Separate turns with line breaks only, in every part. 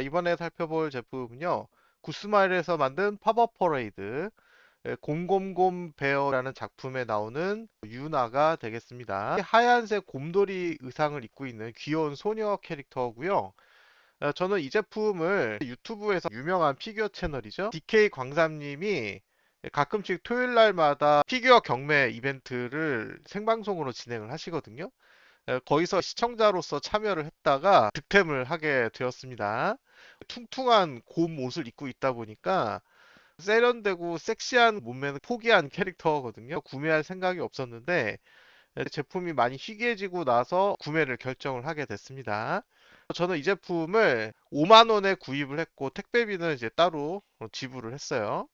이번에 살펴볼 제품은요. 구스마일에서 만든 팝업 퍼레이드 000 베어라는 작품에 나오는 유나가 되겠습니다. 하얀색 곰돌이 의상을 입고 있는 귀여운 소녀 캐릭터고요. 저는 이 제품을 유튜브에서 유명한 피규어 채널이죠. DK 광삼님이 가끔씩 토요일 날마다 피규어 경매 이벤트를 생방송으로 진행을 하시거든요. 거기서 시청자로서 참여를 했다가 득템을 하게 되었습니다. 퉁퉁한 곰 옷을 입고 있다 보니까 세련되고 섹시한 몸매는 포기한 캐릭터거든요. 구매할 생각이 없었는데 제품이 많이 희귀해지고 나서 구매를 결정을 하게 됐습니다. 저는 이 제품을 5만 원에 구입을 했고 택배비는 이제 따로 지불을 했어요.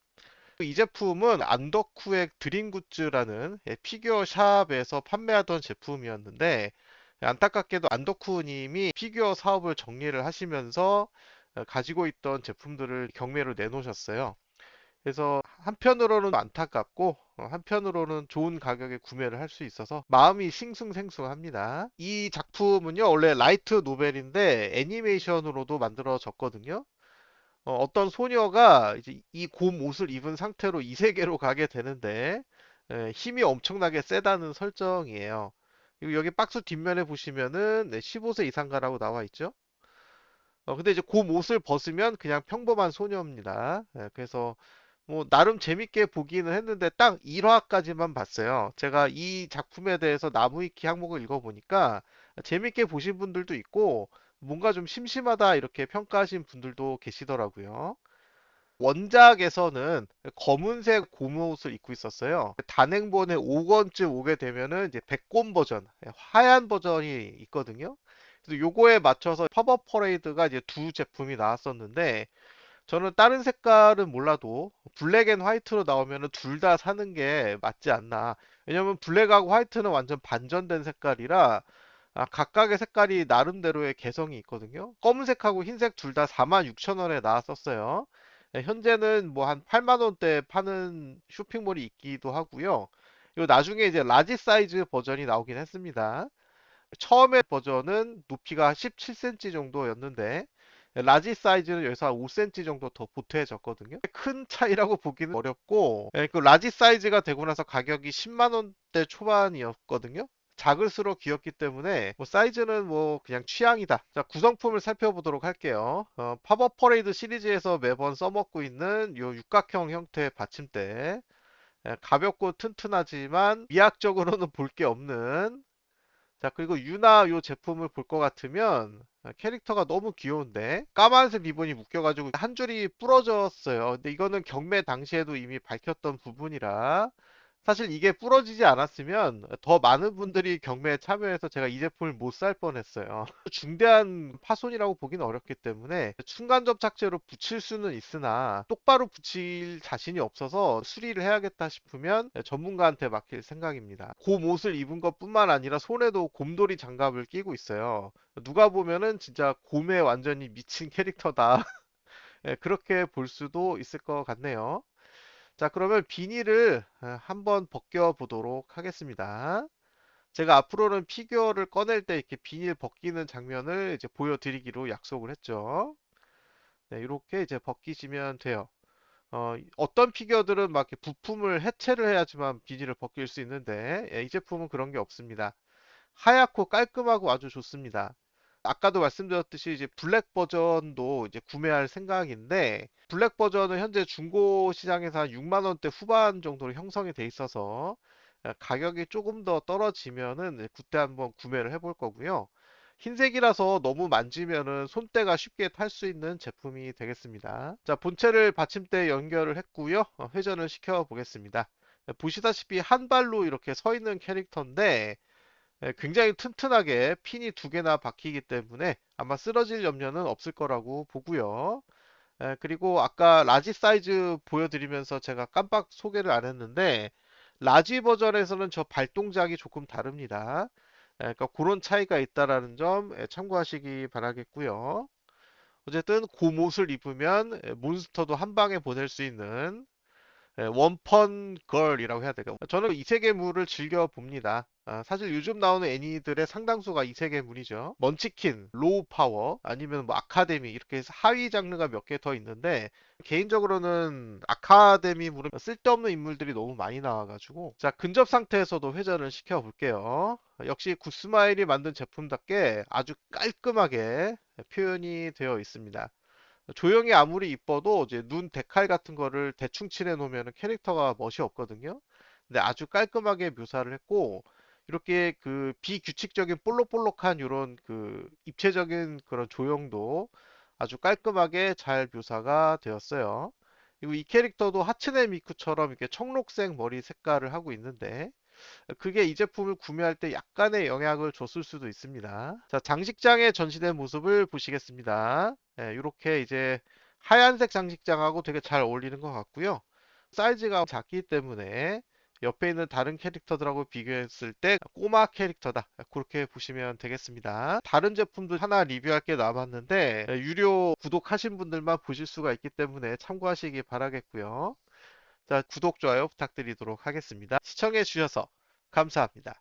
이 제품은 안덕후의 드림굿즈라는 피규어 샵에서 판매하던 제품이었는데 안타깝게도 안덕후님이 피규어 사업을 정리를 하시면서 가지고 있던 제품들을 경매로 내놓으셨어요. 그래서 한편으로는 안타깝고 한편으로는 좋은 가격에 구매를 할 수 있어서 마음이 싱숭생숭합니다. 이 작품은요 원래 라이트 노벨인데 애니메이션으로도 만들어졌거든요. 어떤 소녀가 이제 이 곰 옷을 입은 상태로 이 세계로 가게 되는데 힘이 엄청나게 세다는 설정이에요. 그리고 여기 박스 뒷면에 보시면은 15세 이상가라고 나와 있죠. 근데 이제 곰 옷을 벗으면 그냥 평범한 소녀입니다. 그래서 뭐 나름 재밌게 보기는 했는데 딱 1화까지만 봤어요. 제가 이 작품에 대해서 나무위키 항목을 읽어보니까 재밌게 보신 분들도 있고 뭔가 좀 심심하다 이렇게 평가하신 분들도 계시더라고요. 원작에서는 검은색 곰옷을 입고 있었어요. 단행본에 5권쯤 오게 되면은 이제 백곰 버전, 하얀 버전이 있거든요. 그래서 요거에 맞춰서 팝업 퍼레이드가 이제 두 제품이 나왔었는데 저는 다른 색깔은 몰라도 블랙 앤 화이트로 나오면은 둘 다 사는 게 맞지 않나. 왜냐면 블랙하고 화이트는 완전 반전된 색깔이라 각각의 색깔이 나름대로의 개성이 있거든요. 검은색하고 흰색 둘 다 46,000원에 나왔었어요. 현재는 뭐 한 8만 원대 파는 쇼핑몰이 있기도 하고요. 요 나중에 이제 라지 사이즈 버전이 나오긴 했습니다. 처음에 버전은 높이가 17cm 정도였는데 라지 사이즈는 여기서 한 5cm 정도 더 보태졌거든요. 큰 차이라고 보기는 어렵고 그 라지 사이즈가 되고 나서 가격이 10만 원대 초반이었거든요. 작을수록 귀엽기 때문에 뭐 사이즈는 뭐 그냥 취향이다. 자, 구성품을 살펴보도록 할게요. 팝업 퍼레이드 시리즈에서 매번 써먹고 있는 요 육각형 형태의 받침대. 가볍고 튼튼하지만 미학적으로는 볼 게 없는. 자, 그리고 유나 요 제품을 볼 것 같으면 캐릭터가 너무 귀여운데 까만색 리본이 묶여가지고 한 줄이 부러졌어요. 근데 이거는 경매 당시에도 이미 밝혔던 부분이라 사실 이게 부러지지 않았으면 더 많은 분들이 경매에 참여해서 제가 이 제품을 못 살 뻔했어요. 중대한 파손이라고 보기는 어렵기 때문에 중간 접착제로 붙일 수는 있으나 똑바로 붙일 자신이 없어서 수리를 해야겠다 싶으면 전문가한테 맡길 생각입니다. 곰 옷을 입은 것뿐만 아니라 손에도 곰돌이 장갑을 끼고 있어요. 누가 보면은 진짜 곰에 완전히 미친 캐릭터다. 그렇게 볼 수도 있을 것 같네요. 자, 그러면 비닐을 한번 벗겨 보도록 하겠습니다. 제가 앞으로는 피규어를 꺼낼 때 이렇게 비닐 벗기는 장면을 이제 보여드리기로 약속을 했죠. 네, 이렇게 이제 벗기시면 돼요. 어떤 피규어들은 막 이렇게 부품을 해체를 해야지만 비닐을 벗길 수 있는데 이 제품은 그런 게 없습니다. 하얗고 깔끔하고 아주 좋습니다. 아까도 말씀드렸듯이 이제 블랙 버전도 이제 구매할 생각인데 블랙 버전은 현재 중고 시장에서 한 6만 원대 후반 정도로 형성이 돼 있어서 가격이 조금 더 떨어지면은 그때 한번 구매를 해볼 거고요. 흰색이라서 너무 만지면은 손때가 쉽게 탈 수 있는 제품이 되겠습니다. 자, 본체를 받침대에 연결을 했고요. 회전을 시켜 보겠습니다. 보시다시피 한 발로 이렇게 서 있는 캐릭터인데 굉장히 튼튼하게 핀이 두 개나 박히기 때문에 아마 쓰러질 염려는 없을 거라고 보고요. 그리고 아까 라지 사이즈 보여드리면서 제가 깜빡 소개를 안 했는데 라지 버전에서는 저 발 동작이 조금 다릅니다. 그러니까 그런 차이가 있다라는 점 참고하시기 바라겠고요. 어쨌든 그 옷을 입으면 몬스터도 한 방에 보낼 수 있는 원펀 걸이라고 해야 될까? 저는 이세계물을 즐겨 봅니다. 사실 요즘 나오는 애니들의 상당수가 이세계물이죠. 먼치킨, 로우 파워, 아니면 뭐 아카데미 이렇게 해서 하위 장르가 몇 개 더 있는데 개인적으로는 아카데미물은 쓸데없는 인물들이 너무 많이 나와가지고 자 근접 상태에서도 회전을 시켜 볼게요. 역시 굿스마일이 만든 제품답게 아주 깔끔하게 표현이 되어 있습니다. 조형이 아무리 이뻐도 이제 눈 데칼 같은 거를 대충 칠해 놓으면 캐릭터가 멋이 없거든요. 근데 아주 깔끔하게 묘사를 했고 이렇게 그 비규칙적인 볼록볼록한 이런 그 입체적인 그런 조형도 아주 깔끔하게 잘 묘사가 되었어요. 그리고 이 캐릭터도 하츠네 미쿠처럼 이렇게 청록색 머리 색깔을 하고 있는데 그게 이 제품을 구매할 때 약간의 영향을 줬을 수도 있습니다. 자, 장식장에 전시된 모습을 보시겠습니다. 이렇게 이제 하얀색 장식장하고 되게 잘 어울리는 것 같고요. 사이즈가 작기 때문에 옆에 있는 다른 캐릭터들하고 비교했을 때 꼬마 캐릭터다. 그렇게 보시면 되겠습니다. 다른 제품도 하나 리뷰할 게 남았는데 유료 구독하신 분들만 보실 수가 있기 때문에 참고하시기 바라겠고요. 자, 구독, 좋아요 부탁드리도록 하겠습니다. 시청해 주셔서 감사합니다.